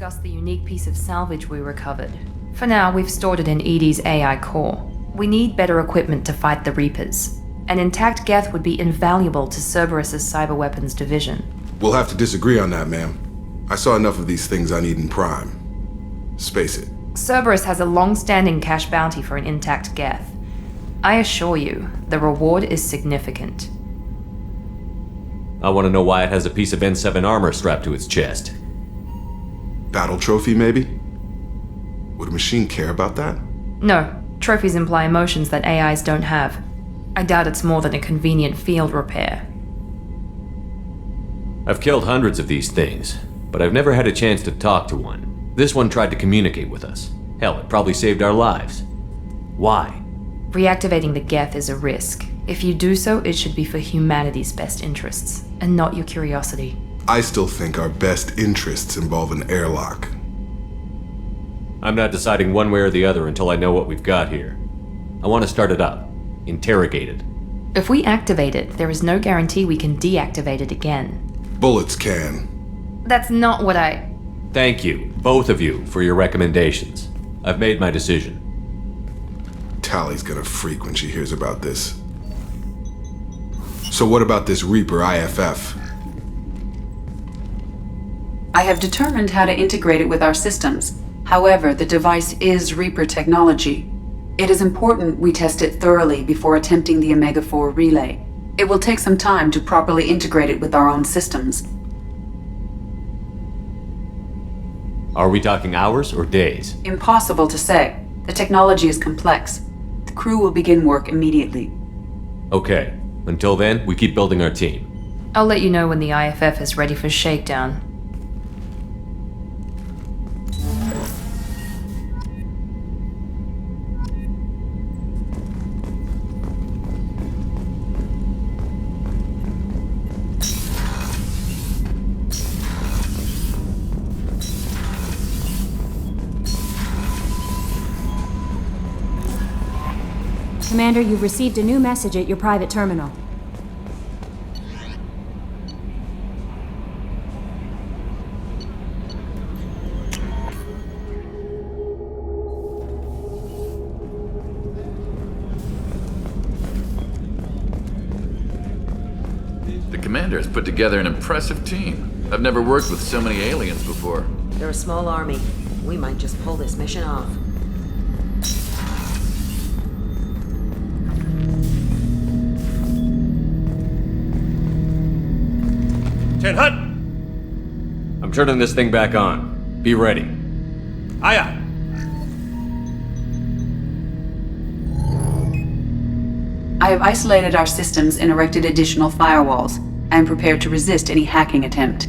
discuss the unique piece of salvage we recovered. For now, we've stored it in Edie's AI core. We need better equipment to fight the Reapers. An intact geth would be invaluable to Cerberus's cyber weapons division. We'll have to disagree on that, ma'am. I saw enough of these things on Eden Prime. Space it. Cerberus has a long-standing cash bounty for an intact geth. I assure you, the reward is significant. I want to know why it has a piece of N7 armor strapped to its chest. Battle trophy, maybe? Would a machine care about that? No, trophies imply emotions that AIs don't have. I doubt it's more than a convenient field repair. I've killed hundreds of these things, but I've never had a chance to talk to one. This one tried to communicate with us. Hell, it probably saved our lives. Why? Reactivating the geth is a risk. If you do so, it should be for humanity's best interests, and not your curiosity. I still think our best interests involve an airlock. I'm not deciding one way or the other until I know what we've got here. I want to start it up. Interrogate it. If we activate it, there is no guarantee we can deactivate it again. Bullets can. That's not what I... Thank you, both of you, for your recommendations. I've made my decision. Tali's gonna freak when she hears about this. So what about this Reaper IFF? I have determined how to integrate it with our systems. However, the device is Reaper technology. It is important we test it thoroughly before attempting the Omega-4 relay. It will take some time to properly integrate it with our own systems. Are we talking hours or days? Impossible to say. The technology is complex. The crew will begin work immediately. Okay. Until then, we keep building our team. I'll let you know when the IFF is ready for shakedown. Commander, you've received a new message at your private terminal. The Commander has put together an impressive team. I've never worked with so many aliens before. They're a small army. We might just pull this mission off. Hut! I'm turning this thing back on. Be ready. Aye aye! I have isolated our systems and erected additional firewalls. I am prepared to resist any hacking attempt.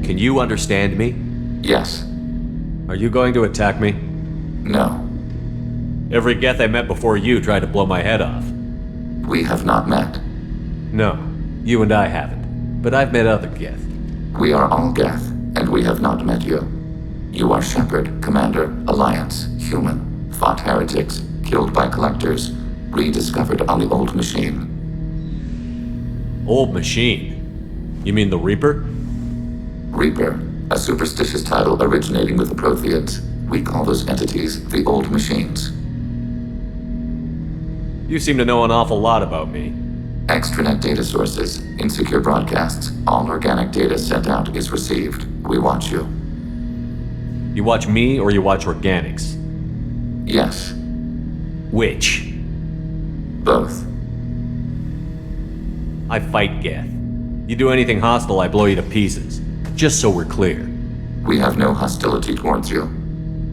Can you understand me? Yes. Are you going to attack me? No. Every geth I met before you tried to blow my head off. We have not met. No, you and I haven't. But I've met other geth. We are all geth, and we have not met you. You are Shepherd, Commander, Alliance, Human, fought heretics, killed by collectors, rediscovered on the Old Machine. Old Machine? You mean the Reaper? Reaper, a superstitious title originating with the Protheans. We call those entities the Old Machines. You seem to know an awful lot about me. Extranet data sources, insecure broadcasts, all organic data sent out is received. We watch you. You watch me or you watch organics? Yes. Which? Both. I fight geth. You do anything hostile, I blow you to pieces. Just so we're clear. We have no hostility towards you.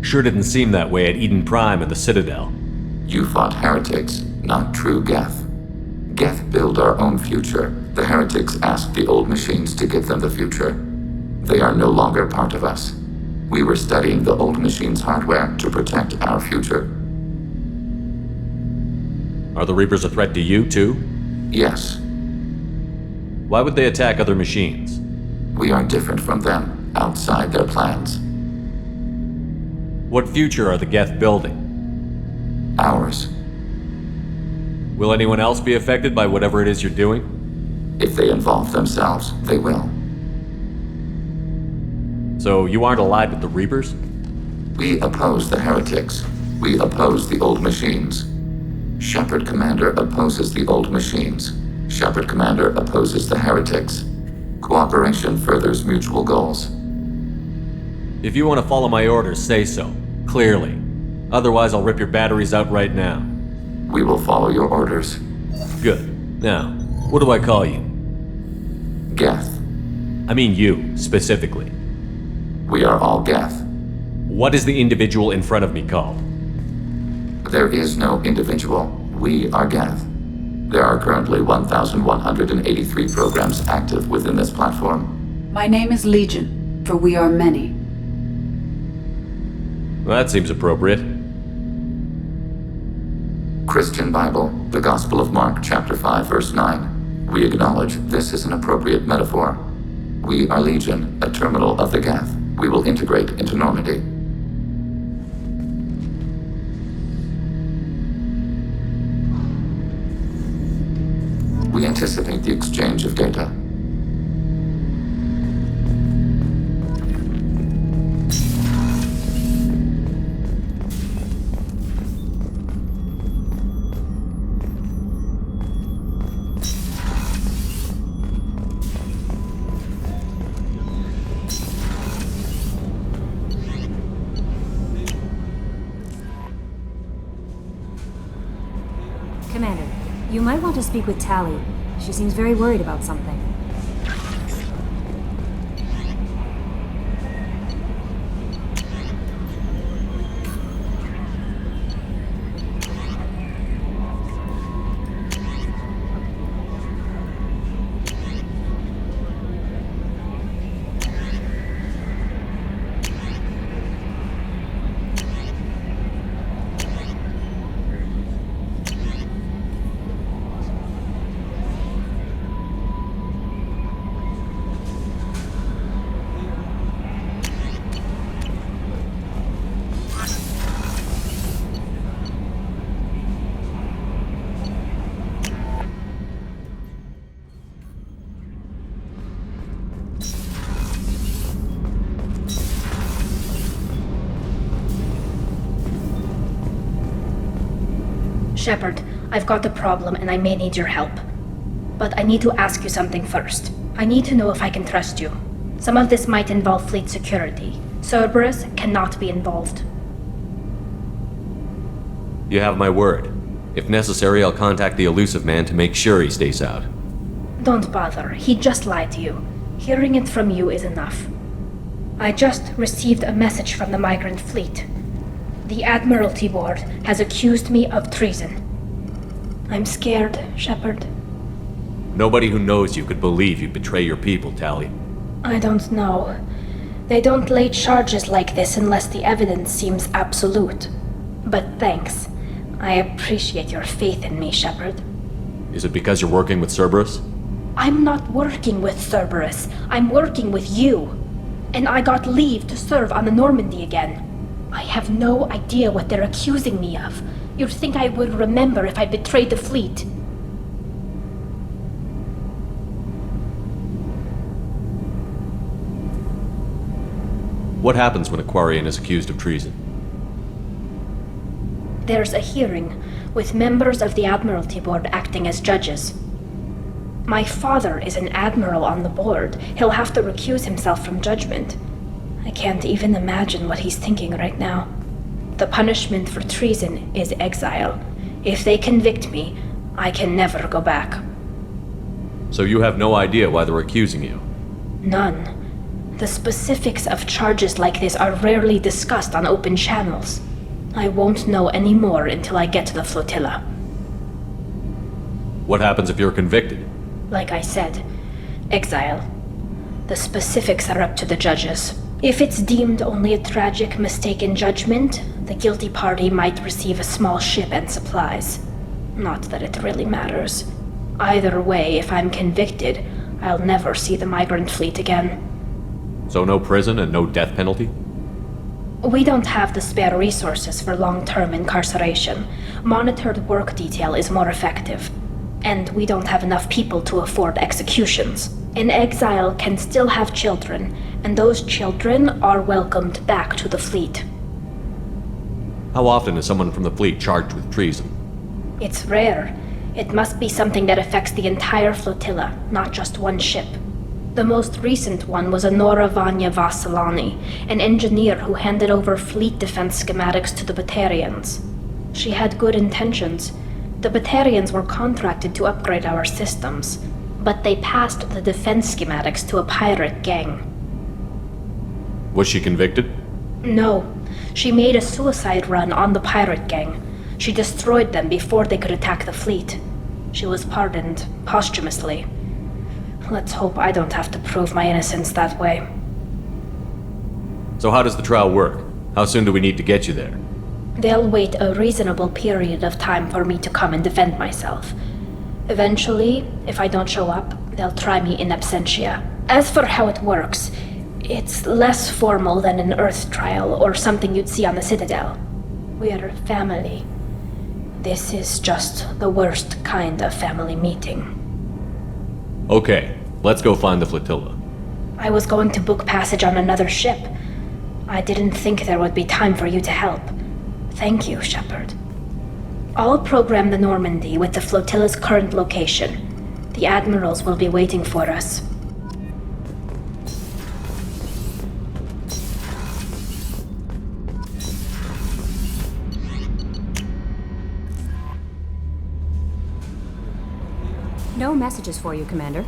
Sure didn't seem that way at Eden Prime and the Citadel. You fought heretics, not true geth. Geth build our own future. The heretics asked the old machines to give them the future. They are no longer part of us. We were studying the old machines' hardware to protect our future. Are the Reapers a threat to you, too? Yes, Why would they attack other machines? we are different from them, outside their plans. What future are the Geth building? Ours. Will anyone else be affected by whatever it is you're doing? If they involve themselves, they will. So you aren't allied with the Reapers? We oppose the heretics. We oppose the old machines. Shepard Commander opposes the old machines. Shepard Commander opposes the heretics. Cooperation furthers mutual goals. If you want to follow my orders, say so. Clearly. Otherwise, I'll rip your batteries out right now. We will follow your orders. Good. Now, what do I call you? Geth. I mean you, specifically. We are all Geth. What is the individual in front of me called? There is no individual. We are Geth. There are currently 1,183 programs active within this platform. My name is Legion, for we are many. Well, that seems appropriate. Christian Bible, the Gospel of Mark, chapter 5, verse 9. We acknowledge this is an appropriate metaphor. We are Legion, a terminal of the Geth. We will integrate into Normandy. We anticipate the exchange of data. Commander, you might want to speak with Tali. She seems very worried about something. Shepard, I've got a problem and I may need your help. But I need to ask you something first. I need to know if I can trust you. Some of this might involve fleet security. Cerberus cannot be involved. You have my word. If necessary, I'll contact the elusive man to make sure he stays out. Don't bother. He just lied to you. Hearing it from you is enough. I just received a message from the migrant fleet. The Admiralty Board has accused me of treason. I'm scared, Shepard. Nobody who knows you could believe you'd betray your people, Tali. I don't know. They don't lay charges like this unless the evidence seems absolute. But thanks. I appreciate your faith in me, Shepard. Is it because you're working with Cerberus? I'm not working with Cerberus. I'm working with you. And I got leave to serve on the Normandy again. I have no idea what they're accusing me of. You'd think I would remember if I betrayed the fleet. What happens when a Quarian is accused of treason? There's a hearing, with members of the Admiralty Board acting as judges. My father is an admiral on the board. He'll have to recuse himself from judgment. I can't even imagine what he's thinking right now. The punishment for treason is exile. If they convict me, I can never go back. So you have no idea why they're accusing you? None. The specifics of charges like this are rarely discussed on open channels. I won't know any more until I get to the flotilla. What happens if you're convicted? Like I said, exile. The specifics are up to the judges. If it's deemed only a tragic mistake in judgment, the guilty party might receive a small ship and supplies. Not that it really matters. Either way, if I'm convicted, I'll never see the migrant fleet again. So no prison and no death penalty? We don't have the spare resources for long-term incarceration. Monitored work detail is more effective. And we don't have enough people to afford executions. An exile can still have children, and those children are welcomed back to the fleet. How often is someone from the fleet charged with treason? It's rare. It must be something that affects the entire flotilla, not just one ship. The most recent one was Anora Vanya Vassilani, an engineer who handed over fleet defense schematics to the Batarians. She had good intentions. The Batarians were contracted to upgrade our systems, but they passed the defense schematics to a pirate gang. Was she convicted? No. She made a suicide run on the pirate gang. She destroyed them before they could attack the fleet. She was pardoned posthumously. Let's hope I don't have to prove my innocence that way. So how does the trial work? How soon do we need to get you there? They'll wait a reasonable period of time for me to come and defend myself. Eventually, if I don't show up, they'll try me in absentia. As for how it works, it's less formal than an Earth trial or something you'd see on the Citadel. We're family. This is just the worst kind of family meeting. Okay, let's go find the flotilla. I was going to book passage on another ship. I didn't think there would be time for you to help. Thank you, Shepard. I'll program the Normandy with the flotilla's current location. The admirals will be waiting for us. No messages for you, Commander.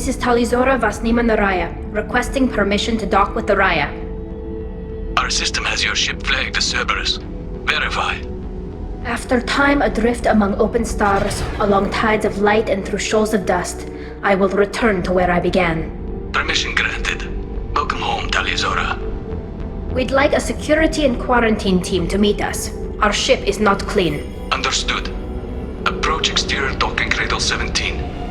This is Talizora Vasnima Naraya, requesting permission to dock with the Raya. Our system has your ship flagged as Cerberus. Verify. After time adrift among open stars, along tides of light and through shoals of dust, I will return to where I began. Permission granted. Welcome home, Talizora. We'd like a security and quarantine team to meet us. Our ship is not clean. Understood. Approach exterior docking cradle 17.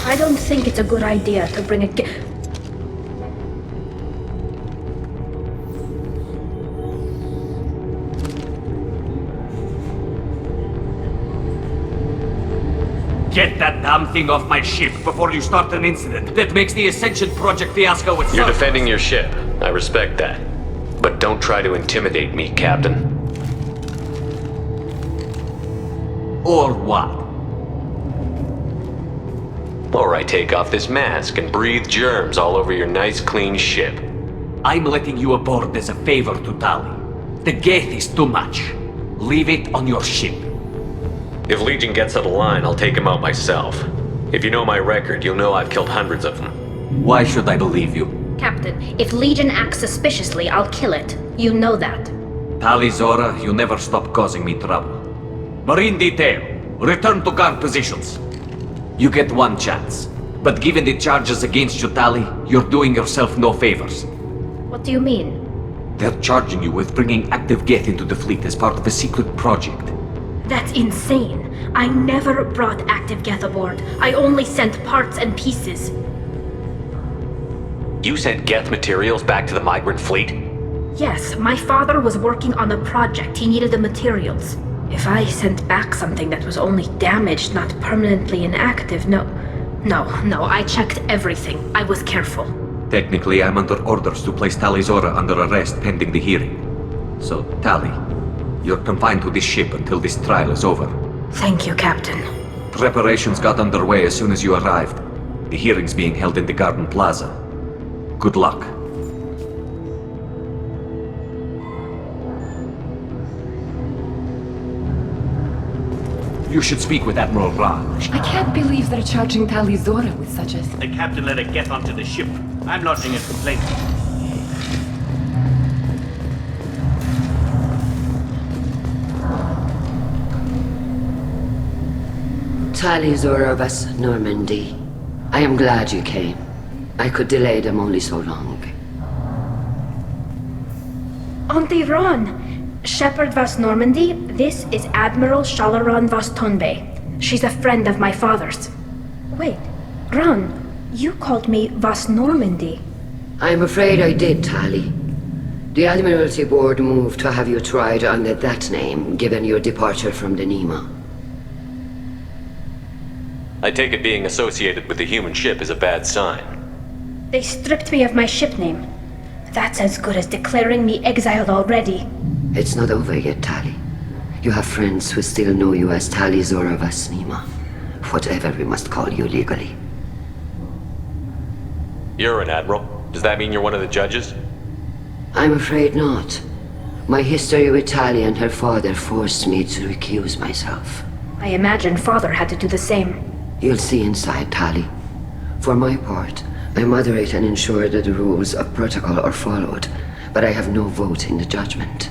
I don't think it's a good idea to bring a Get that damn thing off my ship before you start an incident that makes the Ascension Project fiasco itself. You're defending your ship. I respect that. But don't try to intimidate me, Captain. Or what? Or I take off this mask and breathe germs all over your nice, clean ship. I'm letting you aboard as a favor to Tali. The geth is too much. Leave it on your ship. If Legion gets out of line, I'll take him out myself. If you know my record, you'll know I've killed hundreds of them. Why should I believe you? Captain, if Legion acts suspiciously, I'll kill it. You know that. Tali Zora, you never stop causing me trouble. Marine detail, return to guard positions. You get one chance. But given the charges against you, Tali, you're doing yourself no favors. What do you mean? They're charging you with bringing active geth into the fleet as part of a secret project. That's insane. I never brought active geth aboard. I only sent parts and pieces. You sent geth materials back to the migrant fleet? Yes, my father was working on a project. He needed the materials. If I sent back something that was only damaged, not permanently inactive, no, I checked everything. I was careful. Technically, I'm under orders to place Tali Zora under arrest pending the hearing. So, Tali, you're confined to this ship until this trial is over. Thank you, Captain. Preparations got underway as soon as you arrived. The hearing's being held in the Garden Plaza. Good luck. You should speak with Admiral Raj. I can't believe they're charging Tali Zora with such a... The captain let her get onto the ship. I'm lodging a complaint. Tali Zora of us, Normandy. I am glad you came. I could delay them only so long. Auntie Ron! Shepherd Vas Normandy, this is Admiral Shalaran Vas Tonbe. She's a friend of my father's. Wait, Ron, you called me Vas Normandy. I'm afraid I did, Tali. The Admiralty Board moved to have you tried under that name, given your departure from the Nima. I take it being associated with the human ship is a bad sign. They stripped me of my ship name. That's as good as declaring me exiled already. It's not over yet, Tali. You have friends who still know you as Tali Zora Vas Nima. Whatever we must call you legally. You're an admiral. Does that mean you're one of the judges? I'm afraid not. My history with Tali and her father forced me to recuse myself. I imagine father had to do the same. You'll see inside, Tali. For my part, I moderate and ensure that the rules of protocol are followed, but I have no vote in the judgment.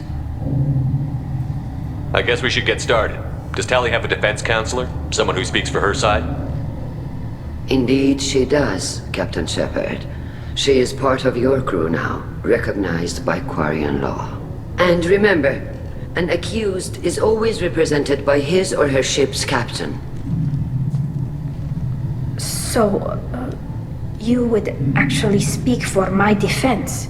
I guess we should get started. Does Tali have a defense counselor? Someone who speaks for her side? Indeed she does, Captain Shepard. She is part of your crew now, recognized by Quarian law. And remember, an accused is always represented by his or her ship's captain. So, you would actually speak for my defense?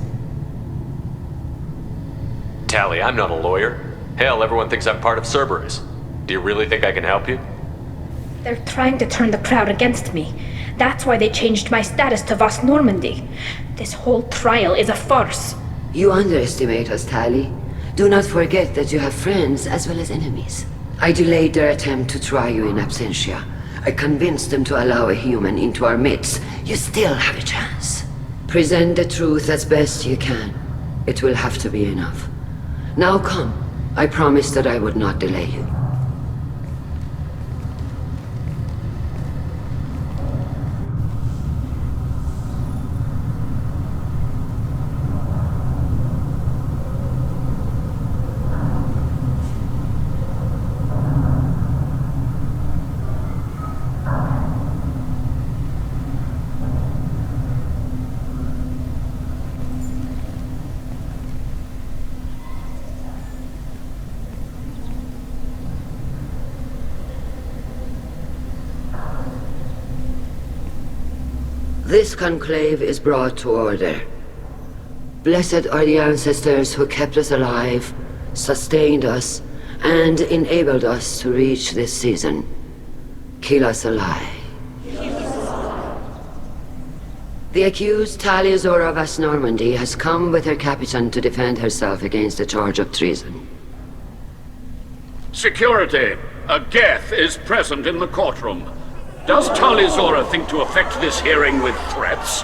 Tali, I'm not a lawyer. Hell, everyone thinks I'm part of Cerberus. Do you really think I can help you? They're trying to turn the crowd against me. That's why they changed my status to Vas Normandy. This whole trial is a farce. You underestimate us, Tali. Do not forget that you have friends as well as enemies. I delayed their attempt to try you in absentia. I convinced them to allow a human into our midst. You still have a chance. Present the truth as best you can. It will have to be enough. Now come. I promised that I would not delay you. This conclave is brought to order. Blessed are the ancestors who kept us alive, sustained us, and enabled us to reach this season. Kill us alive. The accused Tali Zora Vas Normandy has come with her captain to defend herself against a charge of treason. Security! A geth is present in the courtroom. Does Tali Zora think to effect this hearing with threats?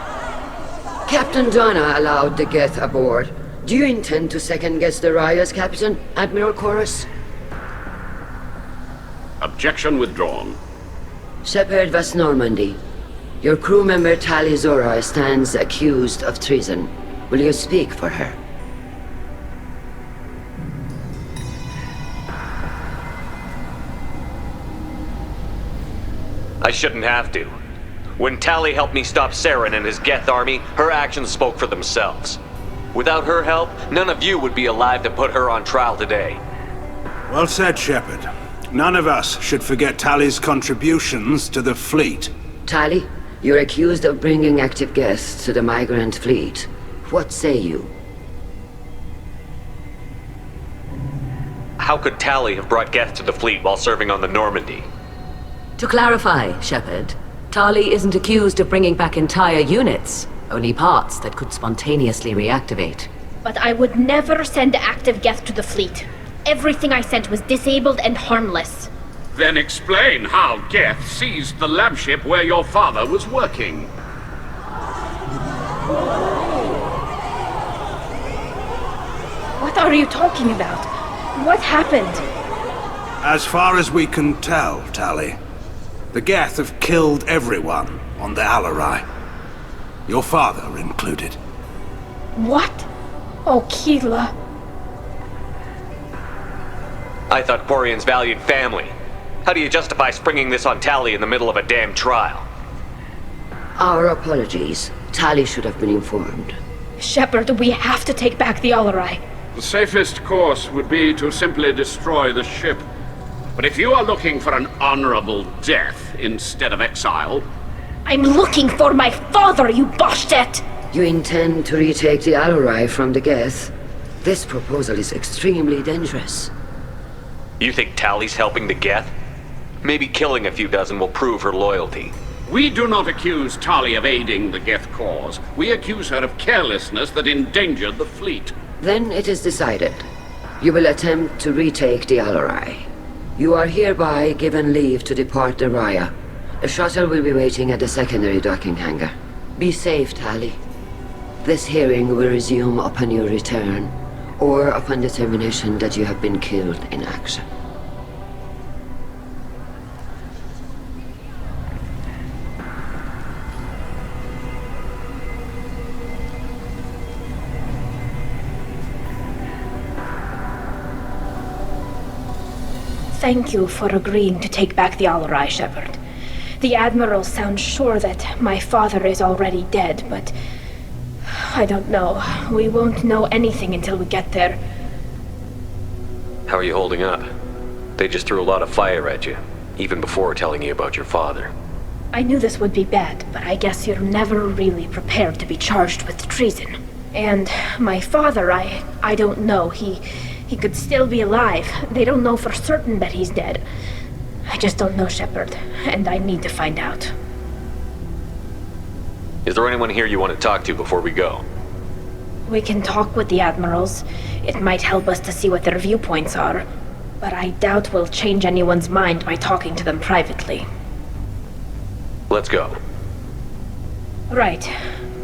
Captain Donna allowed the geth aboard. Do you intend to second-guess the Raya's captain, Admiral Chorus? Objection withdrawn. Shepherd Vas Normandy, your crew member Tali Zora stands accused of treason. Will you speak for her? I shouldn't have to. When Tali helped me stop Saren and his Geth army, her actions spoke for themselves. Without her help, none of you would be alive to put her on trial today. Well said, Shepard. None of us should forget Tali's contributions to the fleet. Tali, you're accused of bringing active geth to the migrant fleet. What say you? How could Tali have brought Geth to the fleet while serving on the Normandy? To clarify, Shepard, Tali isn't accused of bringing back entire units, only parts that could spontaneously reactivate. But I would never send active geth to the fleet. Everything I sent was disabled and harmless. Then explain how Geth seized the lab ship where your father was working. What are you talking about? What happened? As far as we can tell, Tali, the Geth have killed everyone on the Alarai. Your father included. What? Oh, Keela. I thought Quarians valued family. How do you justify springing this on Tali in the middle of a damn trial? Our apologies. Tali should have been informed. Shepard, we have to take back the Alarai. The safest course would be to simply destroy the ship. But if you are looking for an honorable death instead of exile... I'm looking for my father, you bastet! You intend to retake the Alarai from the Geth? This proposal is extremely dangerous. You think Tali's helping the Geth? Maybe killing a few dozen will prove her loyalty. We do not accuse Tali of aiding the Geth cause. We accuse her of carelessness that endangered the fleet. Then it is decided. You will attempt to retake the Alarai. You are hereby given leave to depart the Raya. A shuttle will be waiting at the secondary docking hangar. Be safe, Tali. This hearing will resume upon your return, or upon determination that you have been killed in action. Thank you for agreeing to take back the Alarai, Shepard. The Admiral sounds sure that my father is already dead, but... I don't know. We won't know anything until we get there. How are you holding up? They just threw a lot of fire at you, even before telling you about your father. I knew this would be bad, but I guess you're never really prepared to be charged with treason. And my father, I don't know. He could still be alive. They don't know for certain that he's dead. I just don't know, Shepard, and I need to find out. Is there anyone here you want to talk to before we go? We can talk with the Admirals. It might help us to see what their viewpoints are. But I doubt we'll change anyone's mind by talking to them privately. Let's go. Right.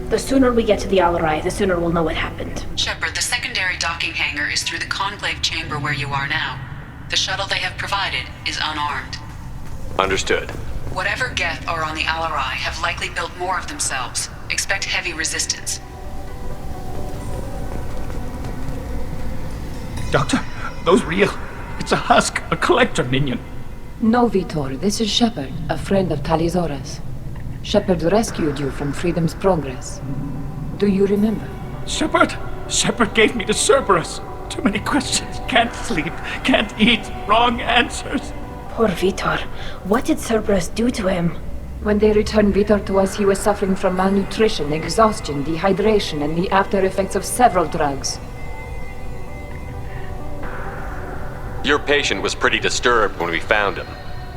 The sooner we get to the Alarai, the sooner we'll know what happened. Shepard, the secondary docking hangar is through the conclave chamber where you are now. The shuttle they have provided is unarmed. Understood. Whatever geth are on the Alarai have likely built more of themselves. Expect heavy resistance. Doctor, those real. It's a husk, a collector minion. No, Vitor, this is Shepard, a friend of Tali Zora's. Shepard rescued you from Freedom's Progress. Do you remember? Shepard! Shepard gave me the Cerberus. Too many questions. Can't sleep. Can't eat. Wrong answers. Poor Vitor. What did Cerberus do to him? When they returned Vitor to us, he was suffering from malnutrition, exhaustion, dehydration, and the after effects of several drugs. Your patient was pretty disturbed when we found him.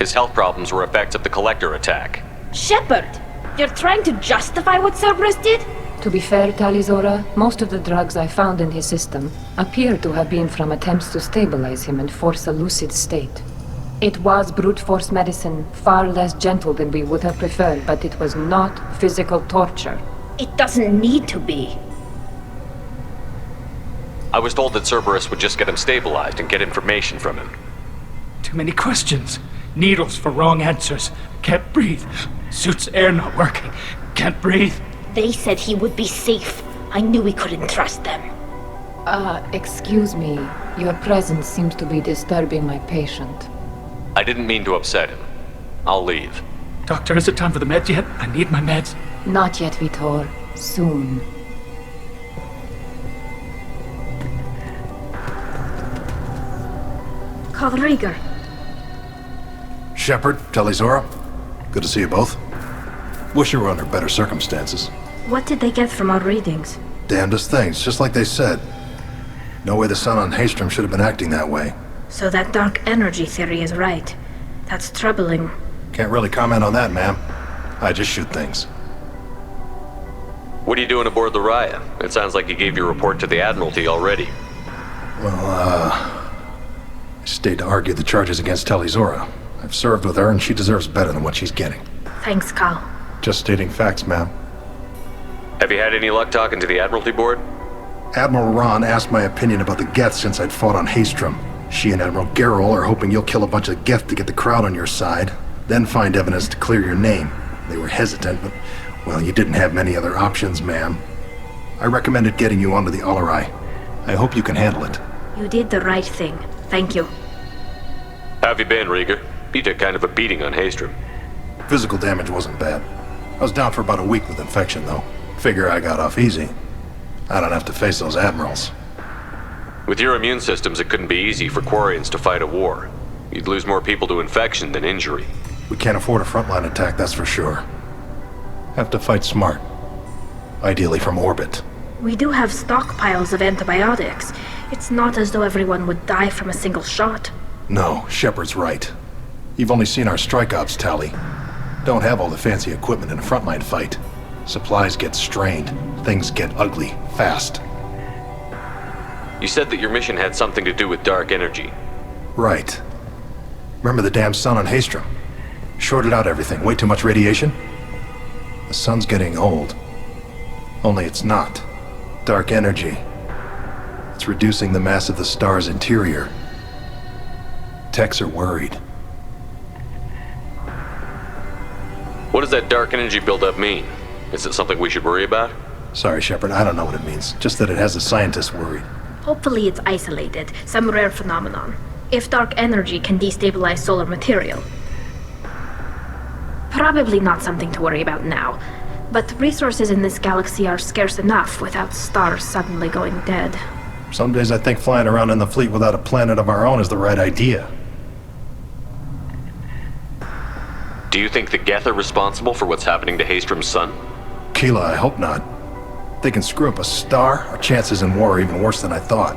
His health problems were effects of the Collector attack. Shepard! You're trying to justify what Cerberus did? To be fair, Tali Zora, most of the drugs I found in his system appear to have been from attempts to stabilize him and force a lucid state. It was brute force medicine, far less gentle than we would have preferred, but it was not physical torture. It doesn't need to be. I was told that Cerberus would just get him stabilized and get information from him. Too many questions. Needles for wrong answers. Can't breathe. Suit's air not working. Can't breathe. They said he would be safe. I knew we couldn't trust them. Excuse me. Your presence seems to be disturbing my patient. I didn't mean to upset him. I'll leave. Doctor, is it time for the meds yet? I need my meds. Not yet, Vitor. Soon. Call Rieger. Shepard, Talizora. Good to see you both. Wish you were under better circumstances. What did they get from our readings? Damnedest things, just like they said. No way the sun on Haystrom should have been acting that way. So that dark energy theory is right. That's troubling. Can't really comment on that, ma'am. I just shoot things. What are you doing aboard the Raya? It sounds like you gave your report to the Admiralty already. Well, I stayed to argue the charges against Talizora. I've served with her, and she deserves better than what she's getting. Thanks, Cal. Just stating facts, ma'am. Have you had any luck talking to the Admiralty board? Admiral Ron asked my opinion about the Geth since I'd fought on Haystrom. She and Admiral Gerrel are hoping you'll kill a bunch of Geth to get the crowd on your side, then find evidence to clear your name. They were hesitant, but, well, you didn't have many other options, ma'am. I recommended getting you onto the Alarai. I hope you can handle it. You did the right thing. Thank you. How have you been, Rieger? You took kind of a beating on Haystrom. Physical damage wasn't bad. I was down for about a week with infection, though. Figure I got off easy. I don't have to face those admirals. With your immune systems, it couldn't be easy for Quarians to fight a war. You'd lose more people to infection than injury. We can't afford a frontline attack, that's for sure. Have to fight smart. Ideally from orbit. We do have stockpiles of antibiotics. It's not as though everyone would die from a single shot. No, Shepard's right. You've only seen our strike ops, Tali. Don't have all the fancy equipment in a frontline fight. Supplies get strained. Things get ugly, fast. You said that your mission had something to do with dark energy. Right. Remember the damn sun on Haystrom? Shorted out everything. Way too much radiation? The sun's getting old. Only it's not. Dark energy. It's reducing the mass of the star's interior. Techs are worried. What does that dark energy buildup mean? Is it something we should worry about? Sorry, Shepard, I don't know what it means. Just that it has the scientists worried. Hopefully it's isolated, some rare phenomenon. If dark energy can destabilize solar material. Probably not something to worry about now, but resources in this galaxy are scarce enough without stars suddenly going dead. Some days I think flying around in the fleet without a planet of our own is the right idea. Do you think the Geth are responsible for what's happening to Haystrom's sun? Keela, I hope not. They can screw up a star, our chances in war are even worse than I thought.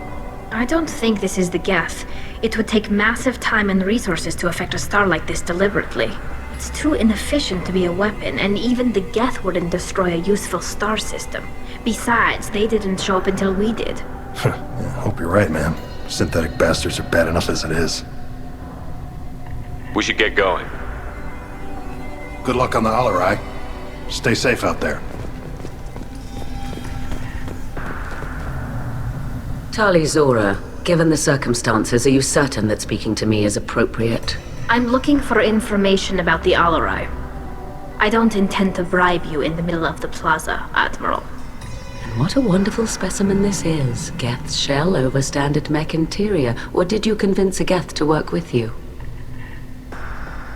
I don't think this is the Geth. It would take massive time and resources to affect a star like this deliberately. It's too inefficient to be a weapon, and even the Geth wouldn't destroy a useful star system. Besides, they didn't show up until we did. Yeah, I hope you're right, man. Synthetic bastards are bad enough as it is. We should get going. Good luck on the Alarai. Stay safe out there. Talizora, given the circumstances, are you certain that speaking to me is appropriate? I'm looking for information about the Alarai. I don't intend to bribe you in the middle of the plaza, Admiral. And what a wonderful specimen this is. Geth's shell over standard mech interior. Or did you convince a Geth to work with you?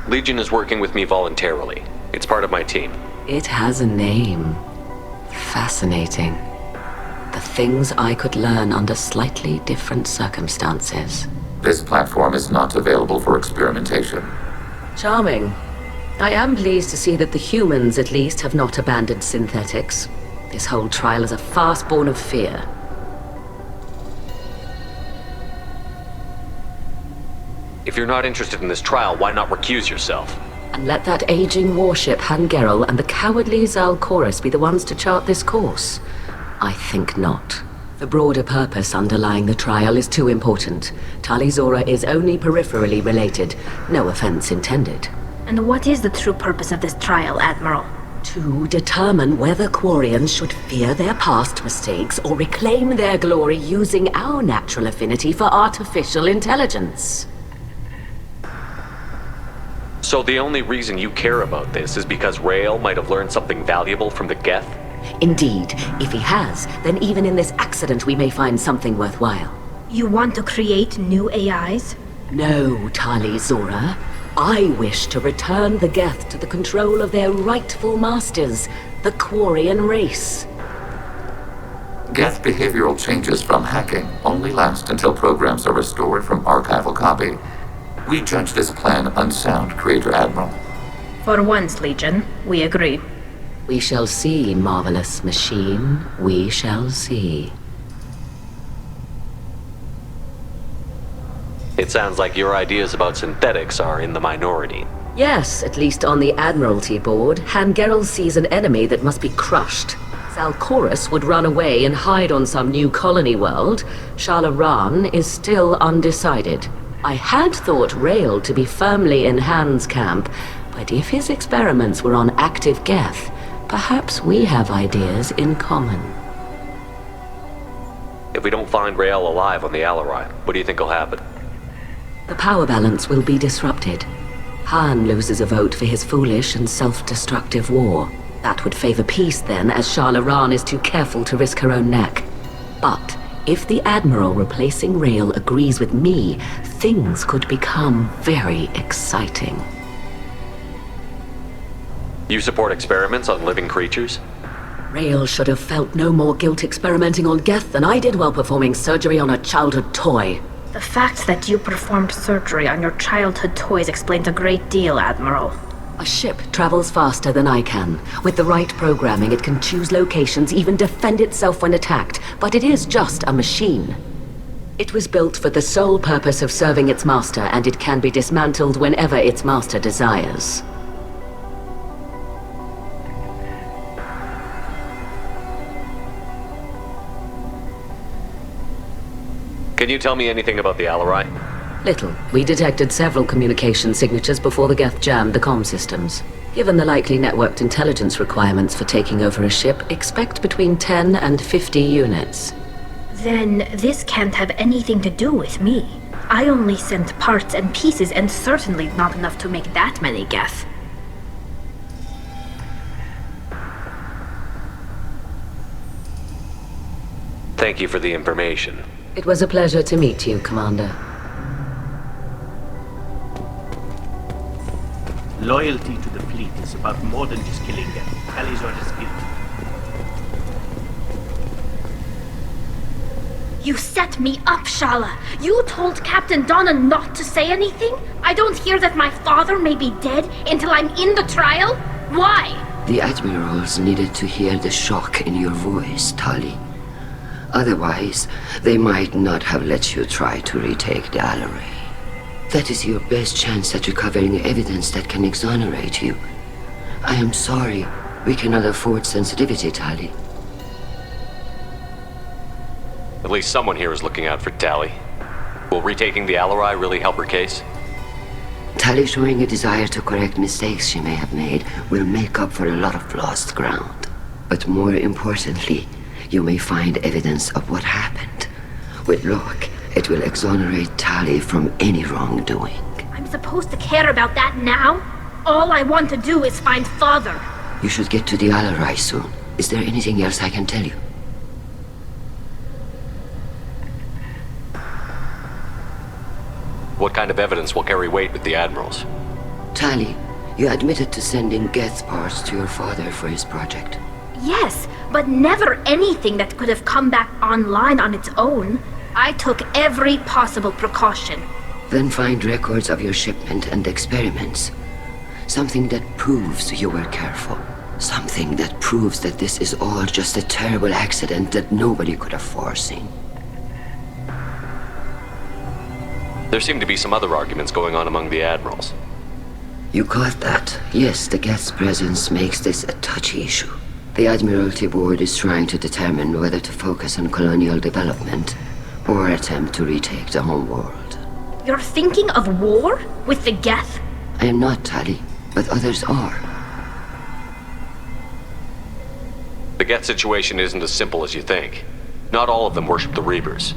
Legion is working with me voluntarily. It's part of my team. It has a name. Fascinating. The things I could learn under slightly different circumstances. This platform is not available for experimentation. Charming. I am pleased to see that the humans, at least, have not abandoned synthetics. This whole trial is a farce born of fear. If you're not interested in this trial, why not recuse yourself? And let that aging warship, Hangerel, and the cowardly Zal Chorus be the ones to chart this course. I think not. The broader purpose underlying the trial is too important. Talizora is only peripherally related. No offense intended. And what is the true purpose of this trial, Admiral? To determine whether Quarians should fear their past mistakes or reclaim their glory using our natural affinity for artificial intelligence. So the only reason you care about this is because Rael might have learned something valuable from the Geth? Indeed. If he has, then even in this accident we may find something worthwhile. You want to create new AIs? No, Talizora. I wish to return the geth to the control of their rightful masters, the Quarian race. Geth behavioral changes from hacking only last until programs are restored from archival copy. We judge this plan unsound, Creator Admiral. For once, Legion, we agree. We shall see, marvelous machine. We shall see. It sounds like your ideas about synthetics are in the minority. Yes, at least on the Admiralty board, Hangerel sees an enemy that must be crushed. Zalcorus would run away and hide on some new colony world. Shalaran is still undecided. I had thought Rael to be firmly in Han's camp, but if his experiments were on active geth, perhaps we have ideas in common. If we don't find Rael alive on the Alarai, what do you think will happen? The power balance will be disrupted. Han loses a vote for his foolish and self-destructive war. That would favor peace then, as Shalaran is too careful to risk her own neck. But if the Admiral replacing Rael agrees with me, things could become very exciting. You support experiments on living creatures? Rael should have felt no more guilt experimenting on geth than I did while performing surgery on a childhood toy. The fact that you performed surgery on your childhood toys explains a great deal, Admiral. A ship travels faster than I can. With the right programming, it can choose locations, even defend itself when attacked. But it is just a machine. It was built for the sole purpose of serving its master, and it can be dismantled whenever its master desires. Can you tell me anything about the Alarai? Little. We detected several communication signatures before the geth jammed the comm systems. Given the likely networked intelligence requirements for taking over a ship, expect between 10 and 50 units. Then this can't have anything to do with me. I only sent parts and pieces, and certainly not enough to make that many geth. Thank you for the information. It was a pleasure to meet you, Commander. Loyalty to the fleet is about more than just killing them. Tali's orders guilty. You set me up, Shala! You told Captain Donna not to say anything? I don't hear that my father may be dead until I'm in the trial? Why? The Admirals needed to hear the shock in your voice, Tali. Otherwise, they might not have let you try to retake the Alarai. That is your best chance at recovering evidence that can exonerate you. I am sorry. We cannot afford sensitivity, Tali. At least someone here is looking out for Tali. Will retaking the Alarai really help her case? Tali showing a desire to correct mistakes she may have made will make up for a lot of lost ground. But more importantly, you may find evidence of what happened. With luck, it will exonerate Tali from any wrongdoing. I'm supposed to care about that now? All I want to do is find Father. You should get to the Alarai soon. Is there anything else I can tell you? What kind of evidence will carry weight with the Admirals? Tali, you admitted to sending geth parts to your father for his project. Yes, but never anything that could have come back online on its own. I took every possible precaution. Then find records of your shipment and experiments. Something that proves you were careful. Something that proves that this is all just a terrible accident that nobody could have foreseen. There seem to be some other arguments going on among the Admirals. You caught that. Yes, the geth's presence makes this a touchy issue. The Admiralty Board is trying to determine whether to focus on colonial development or attempt to retake the home world. You're thinking of war? With the geth? I am not, Tali, but others are. The geth situation isn't as simple as you think. Not all of them worship the Reapers.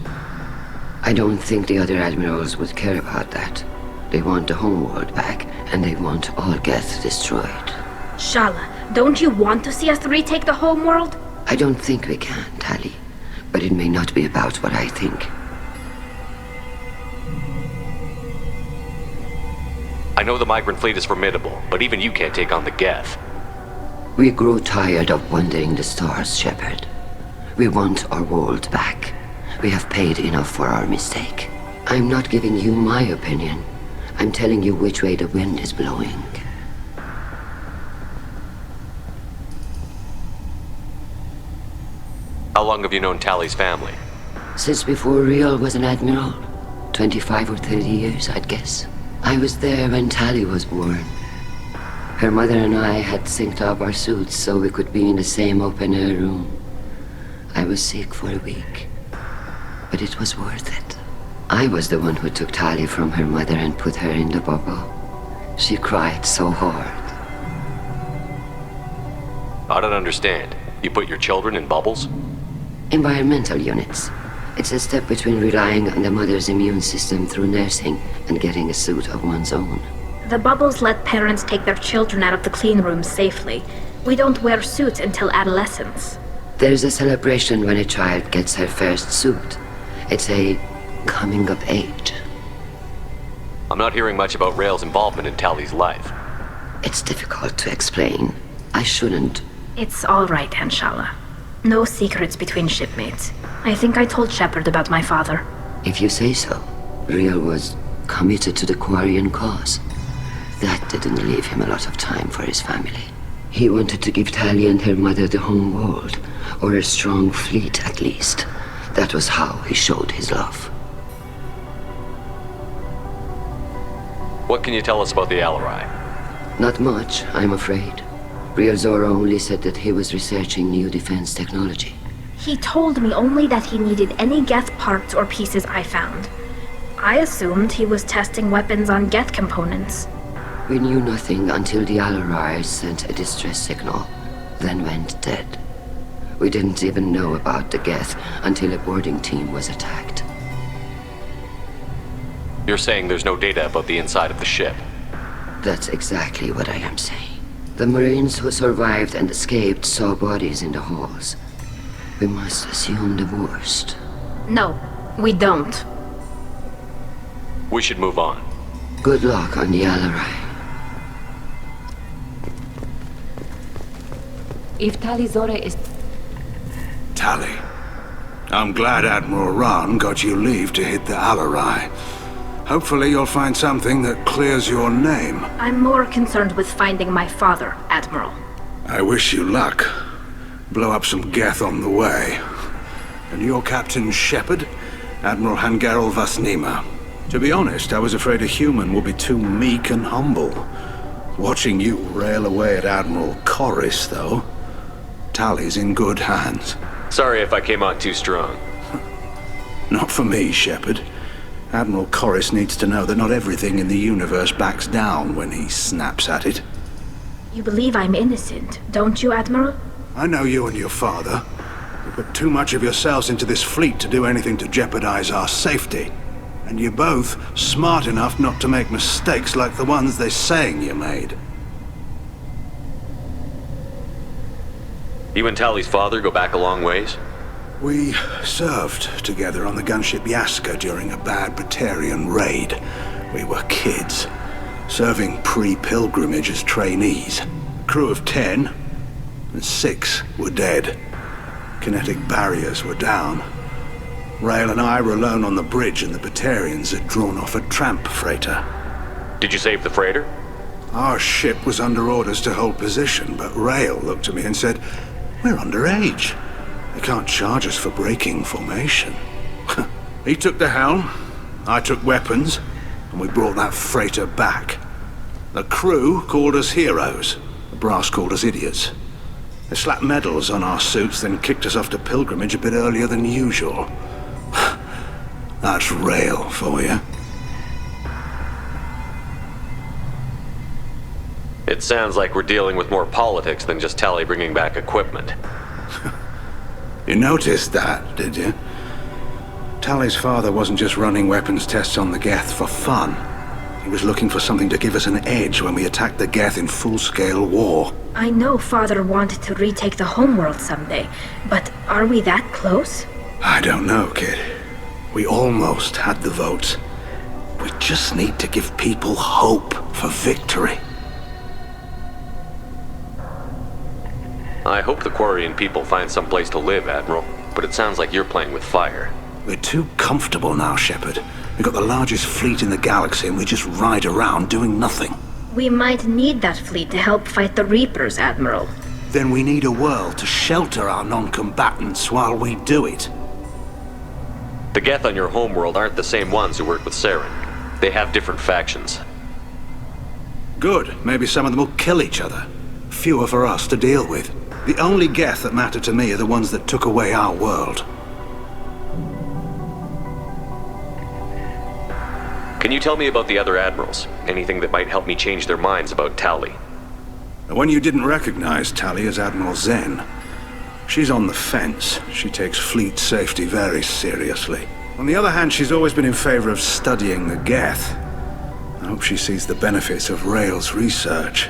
I don't think the other Admirals would care about that. They want the homeworld back, and they want all geth destroyed. Shala, don't you want to see us retake the homeworld? I don't think we can, Tali. But it may not be about what I think. I know the migrant fleet is formidable, but even you can't take on the geth. We grow tired of wandering the stars, Shepard. We want our world back. We have paid enough for our mistake. I'm not giving you my opinion. I'm telling you which way the wind is blowing. How long have you known Tali's family? Since before Riel was an admiral. 25 or 30 years, I'd guess. I was there when Tali was born. Her mother and I had synced up our suits so we could be in the same open-air room. I was sick for a week, but it was worth it. I was the one who took Tali from her mother and put her in the bubble. She cried so hard. I don't understand. You put your children in bubbles? Environmental units. It's a step between relying on the mother's immune system through nursing and getting a suit of one's own. The bubbles let parents take their children out of the clean rooms safely. We don't wear suits until adolescence. There's a celebration when a child gets her first suit. It's a coming of age. I'm not hearing much about Rael's involvement in Tali's life. It's difficult to explain. I shouldn't. It's all right, Anshala. No secrets between shipmates. I think I told Shepard about my father. If you say so. Riel was committed to the Quarian cause. That didn't leave him a lot of time for his family. He wanted to give Tali and her mother the home world, or a strong fleet at least. That was how he showed his love. What can you tell us about the Alarai? Not much, I'm afraid. Riel Zora only said that he was researching new defense technology. He told me only that he needed any geth parts or pieces I found. I assumed he was testing weapons on geth components. We knew nothing until the Alarai sent a distress signal, then went dead. We didn't even know about the geth until a boarding team was attacked. You're saying there's no data about the inside of the ship? That's exactly what I am saying. The Marines who survived and escaped saw bodies in the halls. We must assume the worst. No, we don't. We should move on. Good luck on the Alarai. If Tali Zora is... Tali. I'm glad Admiral Rahn got you leave to hit the Alarai. Hopefully you'll find something that clears your name. I'm more concerned with finding my father, Admiral. I wish you luck. Blow up some geth on the way. And your Captain Shepard, Admiral Hangarel Vasnima. To be honest, I was afraid a human would be too meek and humble. Watching you rail away at Admiral Corris, though. Tali's in good hands. Sorry if I came on too strong. Not for me, Shepard. Admiral Corris needs to know that not everything in the universe backs down when he snaps at it. You believe I'm innocent, don't you, Admiral? I know you and your father. You put too much of yourselves into this fleet to do anything to jeopardize our safety. And you're both smart enough not to make mistakes like the ones they're saying you made. You and Tali's father go back a long ways? We served together on the gunship Yaska during a bad Batarian raid. We were kids, serving pre-pilgrimage as trainees. A crew of 10, and 6 were dead. Kinetic barriers were down. Rael and I were alone on the bridge, and the Batarians had drawn off a tramp freighter. Did you save the freighter? Our ship was under orders to hold position, but Rael looked at me and said, "We're underage. They can't charge us for breaking formation." He took the helm, I took weapons, and we brought that freighter back. The crew called us heroes. The brass called us idiots. They slapped medals on our suits, then kicked us off to pilgrimage a bit earlier than usual. That's Rael for you. It sounds like we're dealing with more politics than just Tali bringing back equipment. You noticed that, did you? Tali's father wasn't just running weapons tests on the geth for fun. He was looking for something to give us an edge when we attacked the geth in full-scale war. I know Father wanted to retake the homeworld someday, but are we that close? I don't know, kid. We almost had the votes. We just need to give people hope for victory. I hope the Quarian people find some place to live, Admiral, but it sounds like you're playing with fire. We're too comfortable now, Shepard. We've got the largest fleet in the galaxy and we just ride around doing nothing. We might need that fleet to help fight the Reapers, Admiral. Then we need a world to shelter our non-combatants while we do it. The geth on your homeworld aren't the same ones who worked with Saren. They have different factions. Good. Maybe some of them will kill each other. Fewer for us to deal with. The only geth that matter to me are the ones that took away our world. Can you tell me about the other admirals? Anything that might help me change their minds about Tali? The one you didn't recognize, Tali, is Admiral Zen. She's on the fence. She takes fleet safety very seriously. On the other hand, she's always been in favor of studying the geth. I hope she sees the benefits of Rail's research.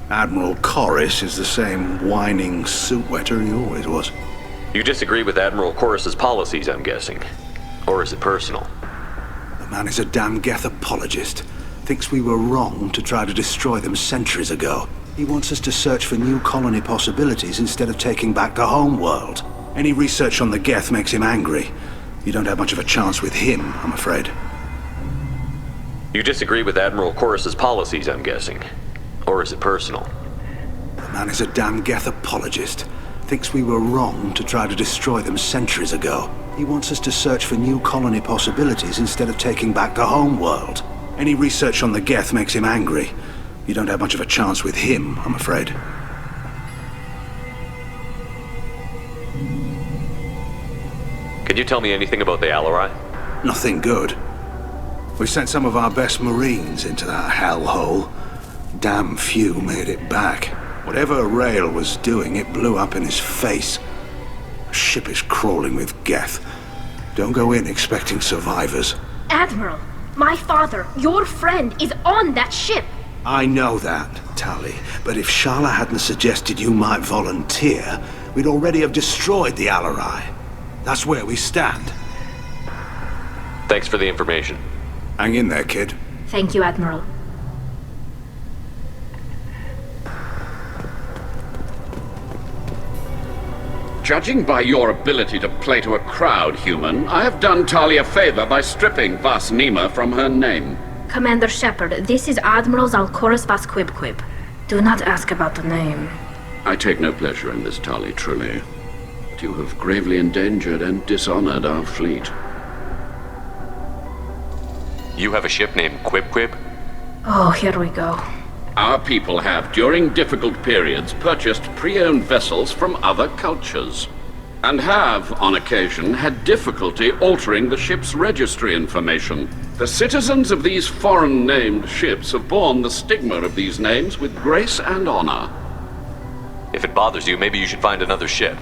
Admiral Corus is the same whining suit-wetter he always was. You disagree with Admiral Corus's policies, I'm guessing. Or is it personal? The man is a damn geth apologist. Thinks we were wrong to try to destroy them centuries ago. He wants us to search for new colony possibilities instead of taking back the home world. Any research on the geth makes him angry. You don't have much of a chance with him, I'm afraid. You disagree with Admiral Corus's policies, I'm guessing. Or is it personal? The man is a damn geth apologist. Thinks we were wrong to try to destroy them centuries ago. He wants us to search for new colony possibilities instead of taking back the home world. Any research on the geth makes him angry. You don't have much of a chance with him, I'm afraid. Can you tell me anything about the Alarai? Nothing good. We sent some of our best Marines into that hellhole. Damn few made it back. Whatever Rail was doing, it blew up in his face. The ship is crawling with geth. Don't go in expecting survivors. Admiral, my father, your friend, is on that ship. I know that, Tali, but if Shala hadn't suggested you might volunteer, we'd already have destroyed the Alarai. That's where we stand. Thanks for the information. Hang in there, kid. Thank you, Admiral. Judging by your ability to play to a crowd, human, I have done Tali a favor by stripping Vas Nima from her name. Commander Shepard, this is Admiral Zalcorus Vas Quib. Do not ask about the name. I take no pleasure in this, Tali, truly. But you have gravely endangered and dishonored our fleet. You have a ship named Quib? Oh, here we go. Our people have, during difficult periods, purchased pre-owned vessels from other cultures, and have, on occasion, had difficulty altering the ship's registry information. The citizens of these foreign-named ships have borne the stigma of these names with grace and honor. If it bothers you, maybe you should find another ship.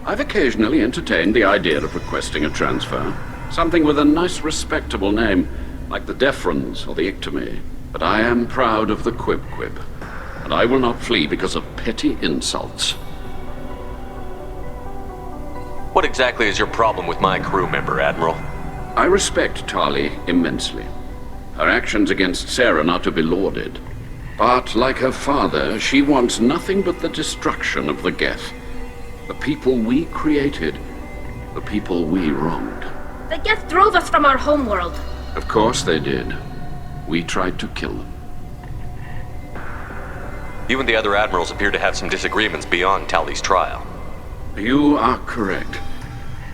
I've occasionally entertained the idea of requesting a transfer. Something with a nice, respectable name, like the Defrons or the Ictomy. But I am proud of the Quib, and I will not flee because of petty insults. What exactly is your problem with my crew member, Admiral? I respect Tali immensely. Her actions against Saren are to be lauded. But, like her father, she wants nothing but the destruction of the geth. The people we created. The people we wronged. The geth drove us from our homeworld. Of course they did. We tried to kill them. You and the other admirals appear to have some disagreements beyond Tali's trial. You are correct.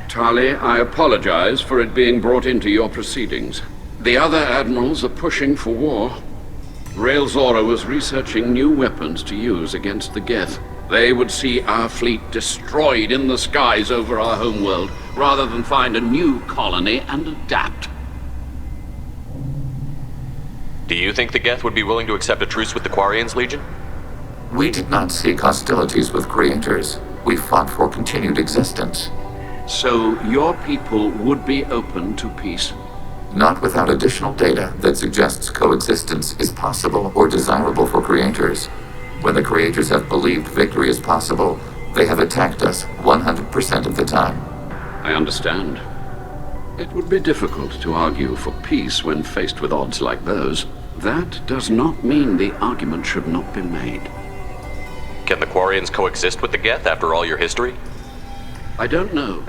Tali, I apologize for it being brought into your proceedings. The other admirals are pushing for war. Rail Zora was researching new weapons to use against the geth. They would see our fleet destroyed in the skies over our homeworld, rather than find a new colony and adapt. Do you think the geth would be willing to accept a truce with the Quarians, Legion? We did not seek hostilities with creators. We fought for continued existence. So your people would be open to peace? Not without additional data that suggests coexistence is possible or desirable for creators. When the creators have believed victory is possible, they have attacked us 100% of the time. I understand. It would be difficult to argue for peace when faced with odds like those. That does not mean the argument should not be made. Can the Quarians coexist with the geth after all your history? I don't know.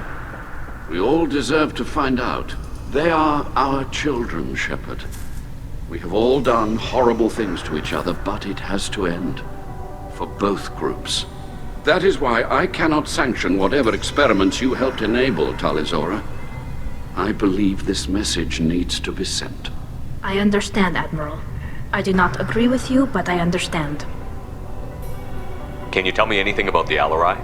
We all deserve to find out. They are our children, Shepard. We have all done horrible things to each other, but it has to end. For both groups. That is why I cannot sanction whatever experiments you helped enable, Tali. I believe this message needs to be sent. I understand, Admiral. I do not agree with you, but I understand. Can you tell me anything about the Alarai?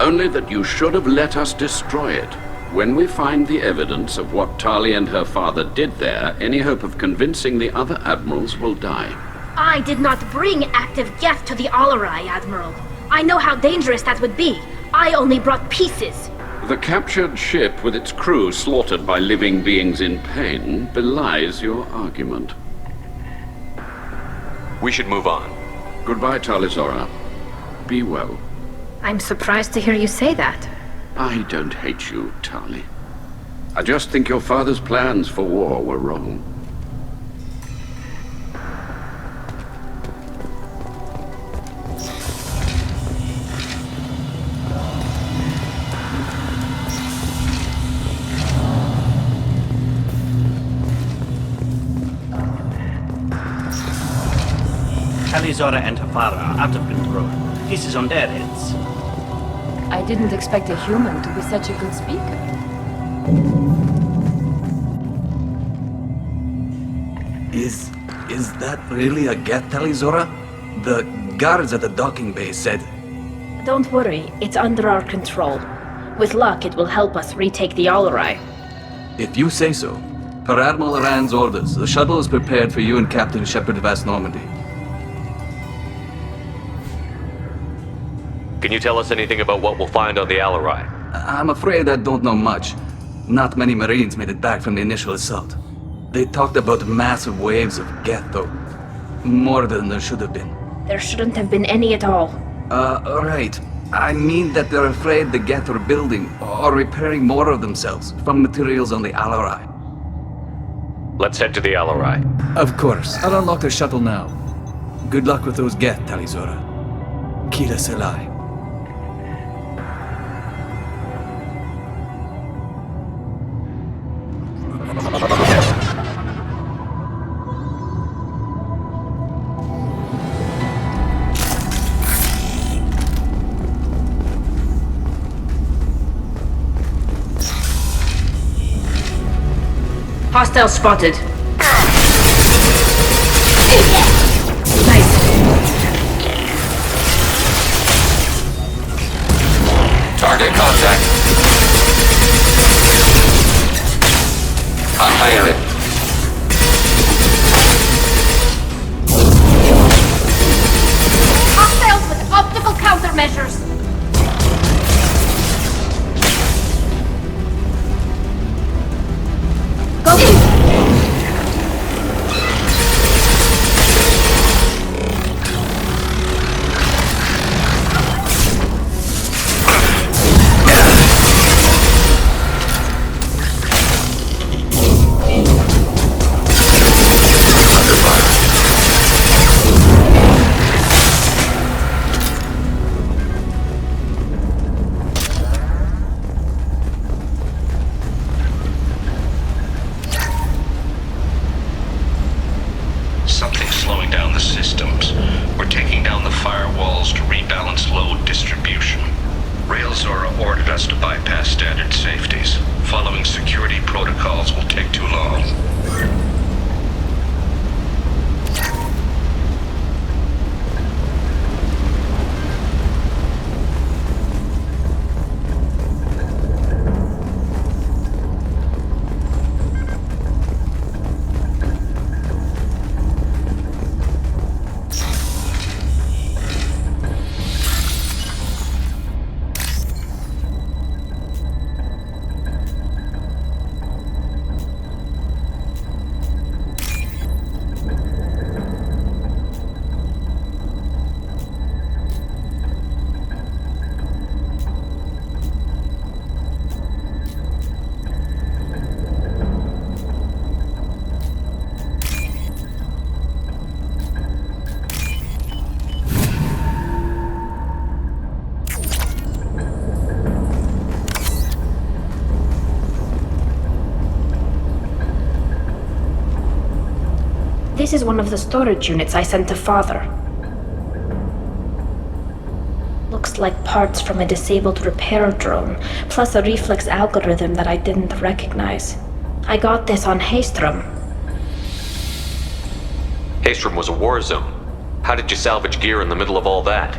Only that you should have let us destroy it. When we find the evidence of what Tali and her father did there, any hope of convincing the other admirals will die. I did not bring active geth to the Alarai, Admiral. I know how dangerous that would be. I only brought pieces. The captured ship with its crew slaughtered by living beings in pain belies your argument. We should move on. Goodbye, Tali. Be well. I'm surprised to hear you say that. I don't hate you, Tali. I just think your father's plans for war were wrong. Tali and her father are out of control. This is on their heads. I didn't expect a human to be such a good speaker. Is that really a geth, Tali? The guards at the docking bay said... Don't worry, it's under our control. With luck, it will help us retake the Alarai. If you say so. Per Admiral Rand's orders, the shuttle is prepared for you and Captain Shepard of Normandy. Can you tell us anything about what we'll find on the Alarai? I'm afraid I don't know much. Not many Marines made it back from the initial assault. They talked about massive waves of geth, though. More than there should have been. There shouldn't have been any at all. Right. I mean that they're afraid the geth are building or repairing more of themselves from materials on the Alarai. Let's head to the Alarai. Of course. I'll unlock the shuttle now. Good luck with those geth, Tali. Kira Selai. Hostile spotted. Nice. Target contact. Annihilate. Hostiles with optical countermeasures. Something's slowing down the systems. We're taking down the firewalls to rebalance load distribution. Railzora ordered us to bypass standard safeties. Following security protocols will take too long. This is one of the storage units I sent to Father. Looks like parts from a disabled repair drone, plus a reflex algorithm that I didn't recognize. I got this on Haystrom. Haystrom was a war zone. How did you salvage gear in the middle of all that?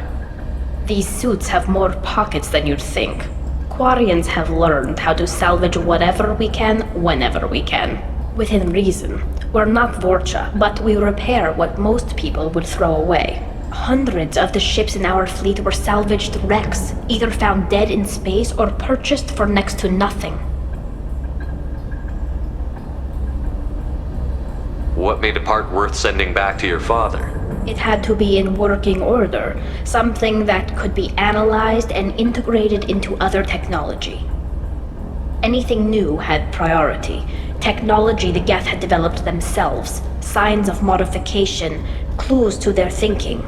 These suits have more pockets than you'd think. Quarians have learned how to salvage whatever we can, whenever we can. Within reason. We're not Vorcha, but we repair what most people would throw away. Hundreds of the ships in our fleet were salvaged wrecks, either found dead in space or purchased for next to nothing. What made a part worth sending back to your father? It had to be in working order, something that could be analyzed and integrated into other technology. Anything new had priority. Technology the geth had developed themselves, signs of modification, clues to their thinking.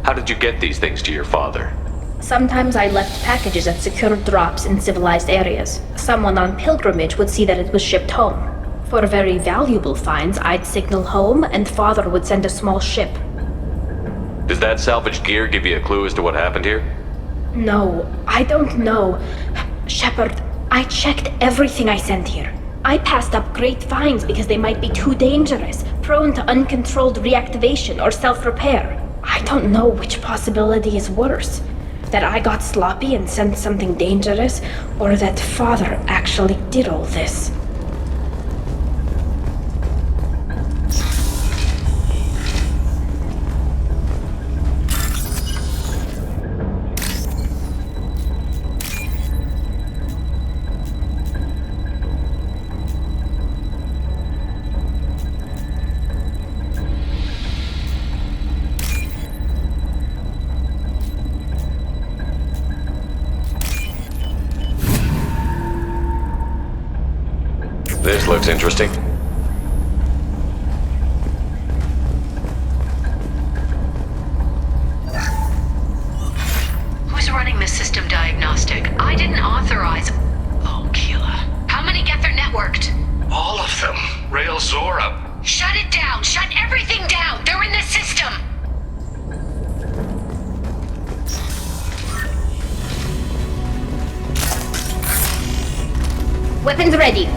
How did you get these things to your father? Sometimes I left packages at secured drops in civilized areas. Someone on pilgrimage would see that it was shipped home. For very valuable finds, I'd signal home, and Father would send a small ship. Does that salvaged gear give you a clue as to what happened here? No, I don't know. Shepard, I checked everything I sent here. I passed up great finds because they might be too dangerous, prone to uncontrolled reactivation or self-repair. I don't know which possibility is worse. That I got sloppy and sent something dangerous, or that Father actually did all this. This looks interesting. Who's running the system diagnostic? I didn't authorize... Oh, Keela. How many geth are networked? All of them. Rail Zora. Shut it down! Shut everything down! They're in the system! Weapons ready.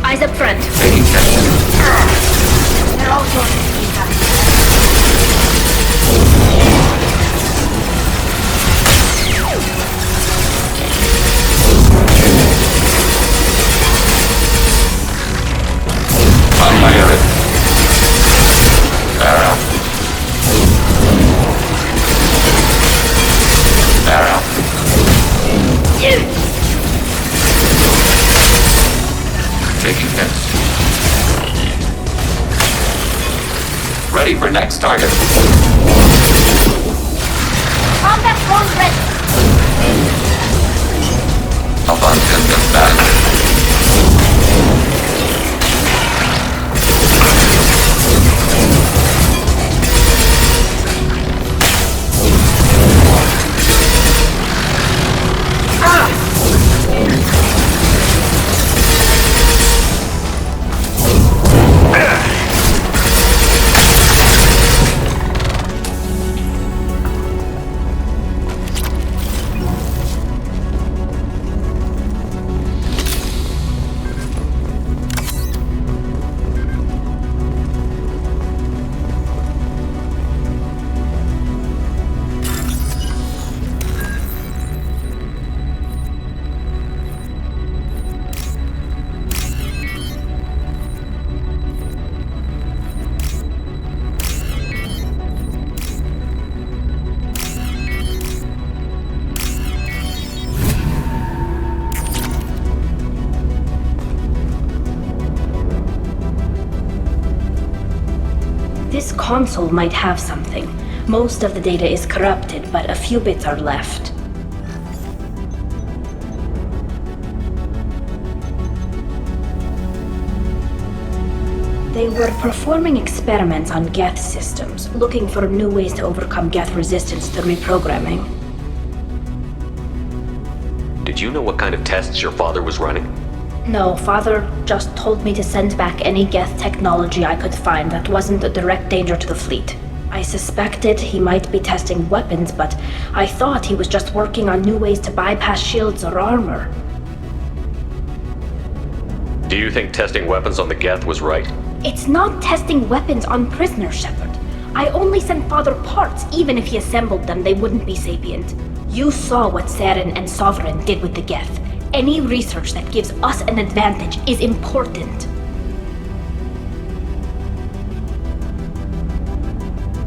Eyes up front. They're all sorted. Taking hits. Ready for next target. Combat drone ready. Abundant back. This console might have something. Most of the data is corrupted, but a few bits are left. They were performing experiments on geth systems, looking for new ways to overcome geth resistance to reprogramming. Did you know what kind of tests your father was running? No, Father just told me to send back any geth technology I could find that wasn't a direct danger to the fleet. I suspected he might be testing weapons, but I thought he was just working on new ways to bypass shields or armor. Do you think testing weapons on the geth was right? It's not testing weapons on prisoners, Shepard. I only sent Father parts. Even if he assembled them, they wouldn't be sapient. You saw what Saren and Sovereign did with the geth. Any research that gives us an advantage is important.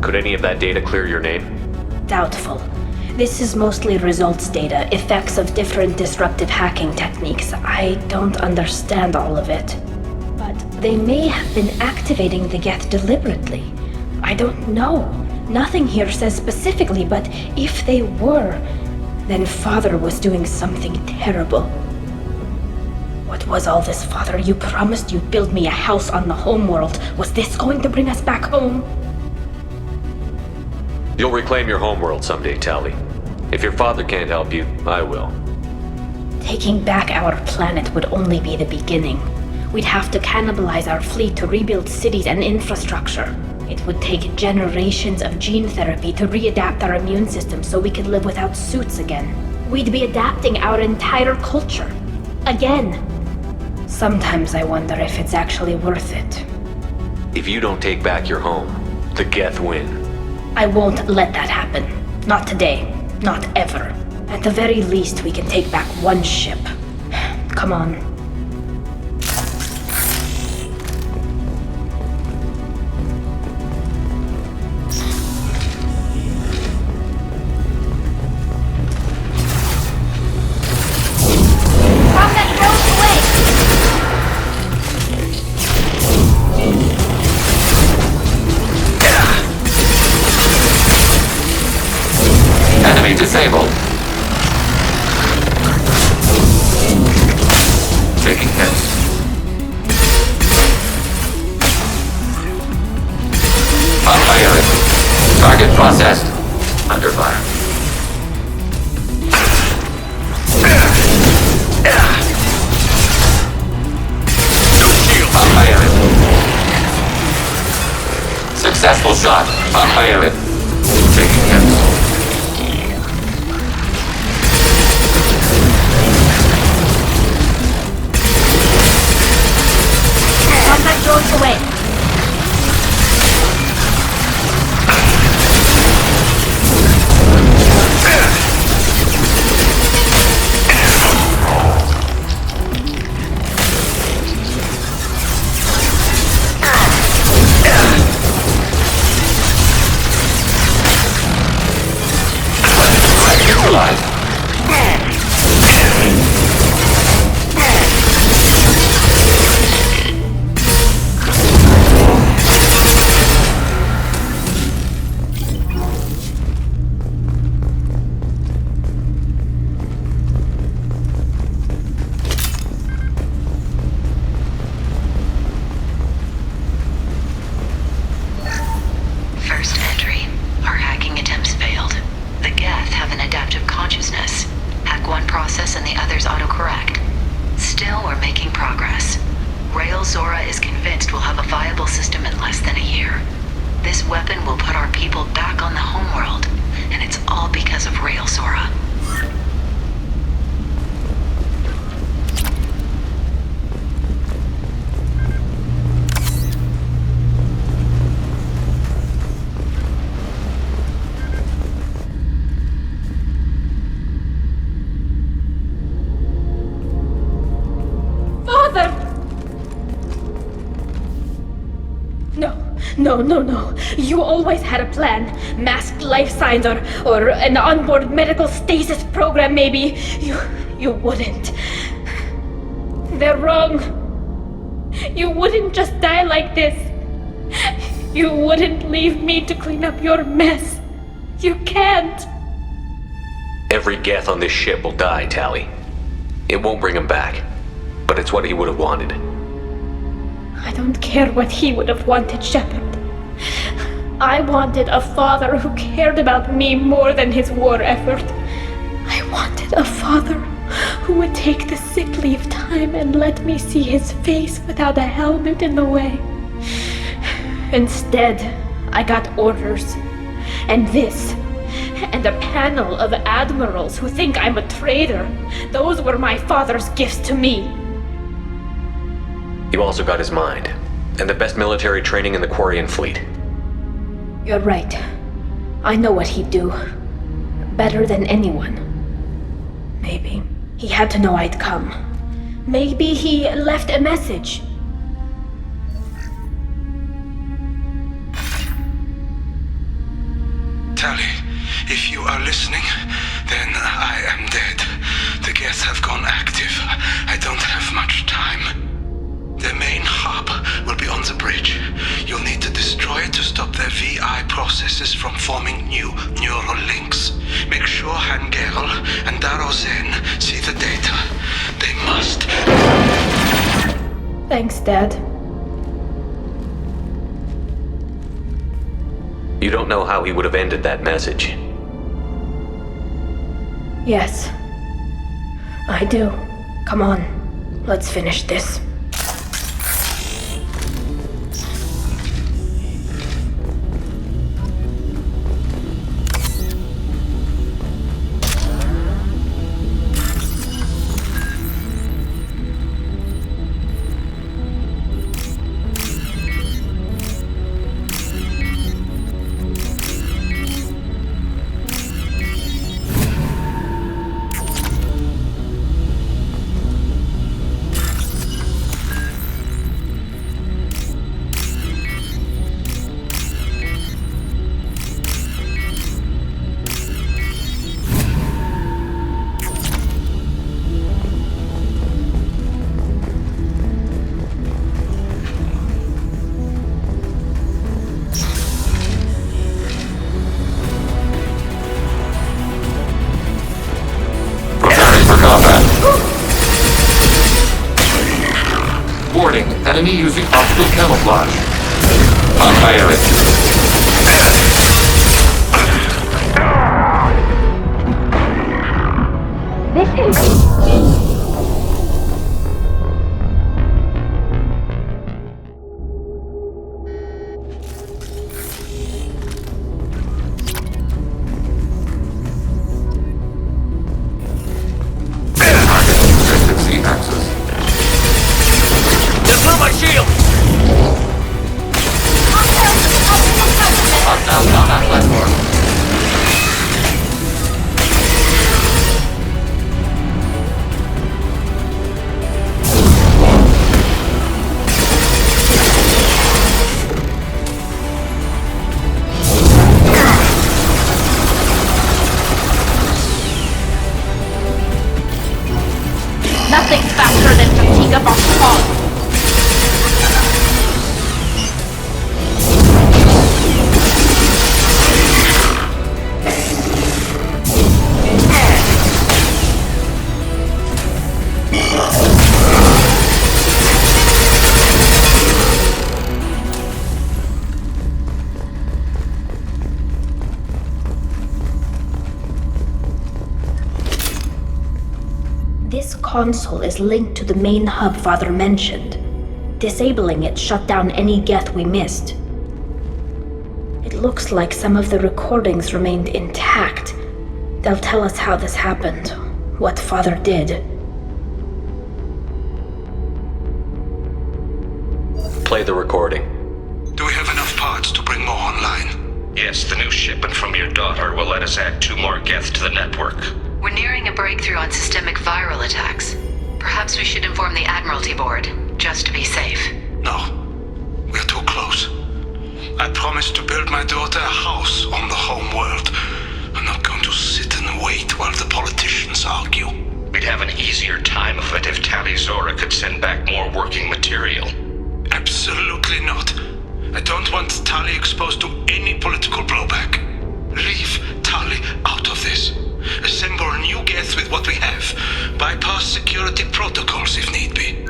Could any of that data clear your name? Doubtful. This is mostly results data, effects of different disruptive hacking techniques. I don't understand all of it. But they may have been activating the geth deliberately. I don't know. Nothing here says specifically, but if they were, then Father was doing something terrible. What was all this, Father? You promised you'd build me a house on the homeworld. Was this going to bring us back home? You'll reclaim your homeworld someday, Tali. If your father can't help you, I will. Taking back our planet would only be the beginning. We'd have to cannibalize our fleet to rebuild cities and infrastructure. It would take generations of gene therapy to readapt our immune system so we could live without suits again. We'd be adapting our entire culture. Again. Sometimes I wonder if it's actually worth it. If you don't take back your home, the geth win. I won't let that happen. Not today. Not ever. At the very least, we can take back one ship. Come on. Enemy disabled. Taking hits. On fire. Target processed. Under fire. On fire. Successful shot. On fire. Taking hits. Drones away. Neutralized. No. You always had a plan. Masked life signs or an onboard medical stasis program, maybe. You wouldn't. They're wrong. You wouldn't just die like this. You wouldn't leave me to clean up your mess. You can't. Every geth on this ship will die, Tali. It won't bring him back, but it's what he would have wanted. I don't care what he would have wanted, Shepard. I wanted a father who cared about me more than his war effort. I wanted a father who would take the sick leave time and let me see his face without a helmet in the way. Instead, I got orders. And this. And a panel of admirals who think I'm a traitor. Those were my father's gifts to me. You also got his mind, and the best military training in the Quarian fleet. You're right. I know what he'd do. Better than anyone. Maybe he had to know I'd come. Maybe he left a message. Tali, if you are listening, then I am dead. The geth have gone active. I don't have much time. The main hub will be on the bridge. You'll need to destroy it to stop their VI processes from forming new neural links. Make sure Han-Gerl and Darozen see the data. They must. Thanks, Dad. You don't know how he would have ended that message. Yes. I do. Come on. Let's finish this. Warning, enemy using optical camouflage. Unfire it. This is... Nothing's faster than fatigue up on fog. This console is linked to the main hub Father mentioned. Disabling it shut down any geth we missed. It looks like some of the recordings remained intact. They'll tell us how this happened, what Father did. Play the recording. Do we have enough parts to bring more online? Yes, the new shipment from your daughter will let us add 2 more geth to the network. We're nearing a breakthrough on systemic viral attacks. Perhaps we should inform the Admiralty Board, just to be safe. No. We're too close. I promised to build my daughter a house on the home world. I'm not going to sit and wait while the politicians argue. We'd have an easier time of it if Tali Zora could send back more working material. Absolutely not. I don't want Tali exposed to any political blowback. Leave Tali out of this. Assemble a new geth with what we have. Bypass security protocols if need be.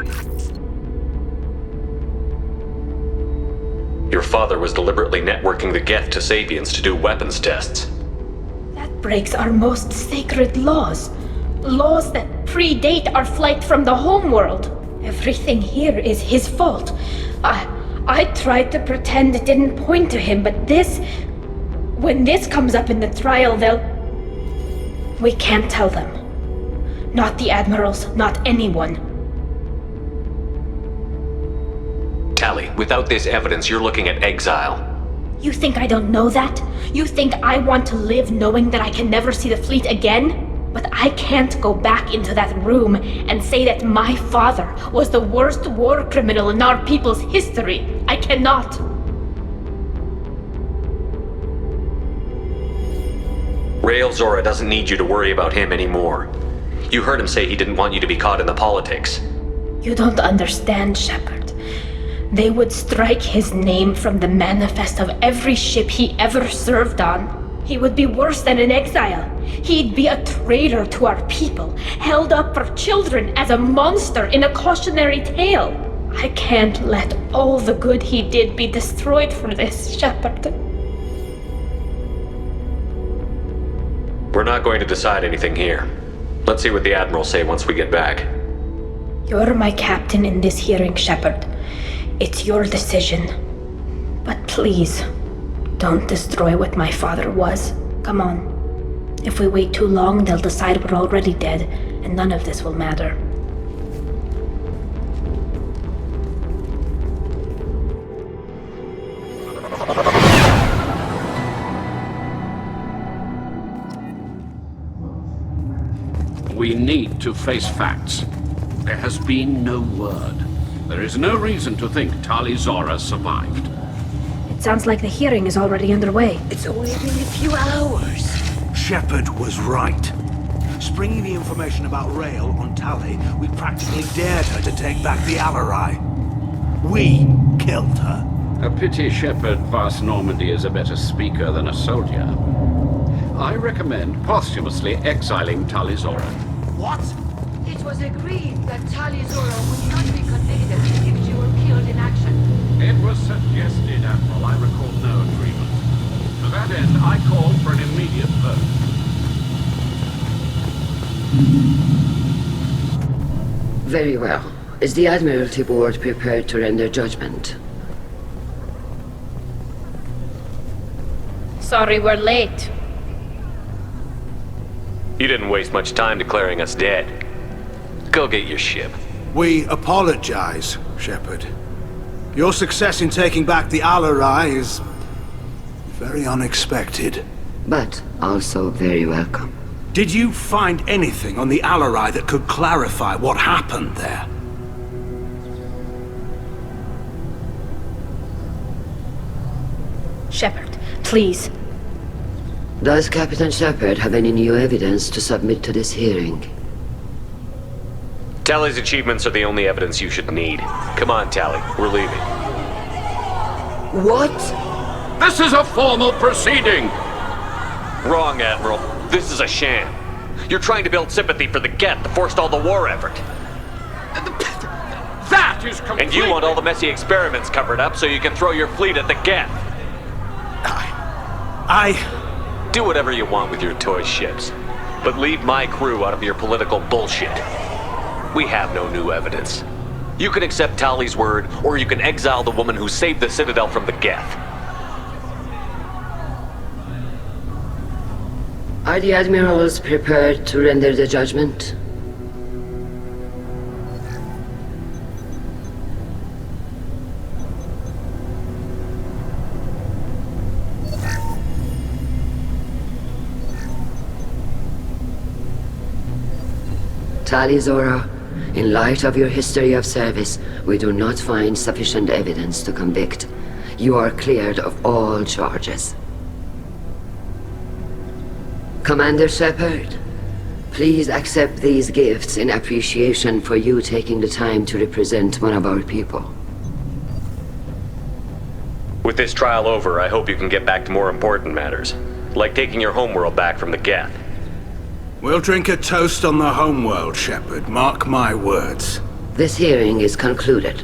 Your father was deliberately networking the geth to Sapiens to do weapons tests. That breaks our most sacred laws. Laws that predate our flight from the homeworld. Everything here is his fault. I tried to pretend it didn't point to him, but this... When this comes up in the trial, we can't tell them. Not the admirals, not anyone. Tali, without this evidence, you're looking at exile. You think I don't know that? You think I want to live knowing that I can never see the fleet again? But I can't go back into that room and say that my father was the worst war criminal in our people's history. I cannot. Rael Zora doesn't need you to worry about him anymore. You heard him say he didn't want you to be caught in the politics. You don't understand, Shepard. They would strike his name from the manifest of every ship he ever served on. He would be worse than an exile. He'd be a traitor to our people, held up for children as a monster in a cautionary tale. I can't let all the good he did be destroyed for this, Shepard. We're not going to decide anything here. Let's see what the Admirals say once we get back. You're my captain in this hearing, Shepard. It's your decision. But please, don't destroy what my father was. Come on. If we wait too long, they'll decide we're already dead, and none of this will matter. We need to face facts. There has been no word. There is no reason to think Tali Zora survived. It sounds like the hearing is already underway. It's only been a few hours. Shepard was right. Springing the information about Rael on Tali, we practically dared her to take back the Alarai. We killed her. A pity Shepard vast Normandy is a better speaker than a soldier. I recommend posthumously exiling Tali Zora. What? It was agreed that Tali Zora would not be convicted if she were killed in action. It was suggested, Admiral. I recall no agreement. To that end, I call for an immediate vote. Very well. Is the Admiralty Board prepared to render judgment? Sorry we're late. You didn't waste much time declaring us dead. Go get your ship. We apologize, Shepard. Your success in taking back the Alarai is very unexpected. But also very welcome. Did you find anything on the Alarai that could clarify what happened there? Shepard, please. Does Captain Shepard have any new evidence to submit to this hearing? Tali's achievements are the only evidence you should need. Come on, Tali. We're leaving. What? This is a formal proceeding! Wrong, Admiral. This is a sham. You're trying to build sympathy for the geth that forced all the war effort. That is completely... And you want all the messy experiments covered up so you can throw your fleet at the geth. I... Do whatever you want with your toy ships, but leave my crew out of your political bullshit. We have no new evidence. You can accept Tali's word, or you can exile the woman who saved the Citadel from the geth. Are the Admirals prepared to render the judgment? Tali Zora, in light of your history of service, we do not find sufficient evidence to convict. You are cleared of all charges. Commander Shepard, please accept these gifts in appreciation for you taking the time to represent one of our people. With this trial over, I hope you can get back to more important matters, like taking your homeworld back from the geth. We'll drink a toast on the homeworld, Shepard. Mark my words. This hearing is concluded.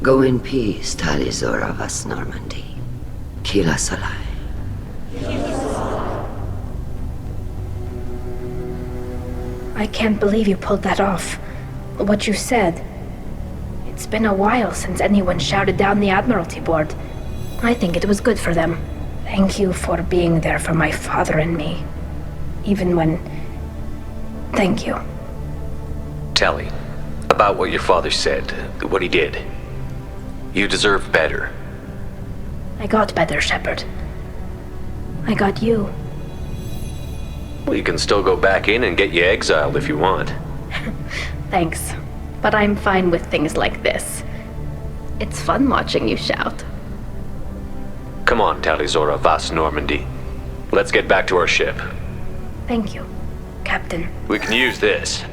Go in peace, Tali Zora Vas Normandy. Kila Solai. I can't believe you pulled that off. What you said. It's been a while since anyone shouted down the Admiralty Board. I think it was good for them. Thank you for being there for my father and me. Even when... Thank you. Tali, about what your father said, what he did. You deserve better. I got better, Shepard. I got you. Well, you can still go back in and get you exiled if you want. Thanks. But I'm fine with things like this. It's fun watching you shout. Come on, Tali Zora Vas Normandy. Let's get back to our ship. Thank you, Captain. We can use this.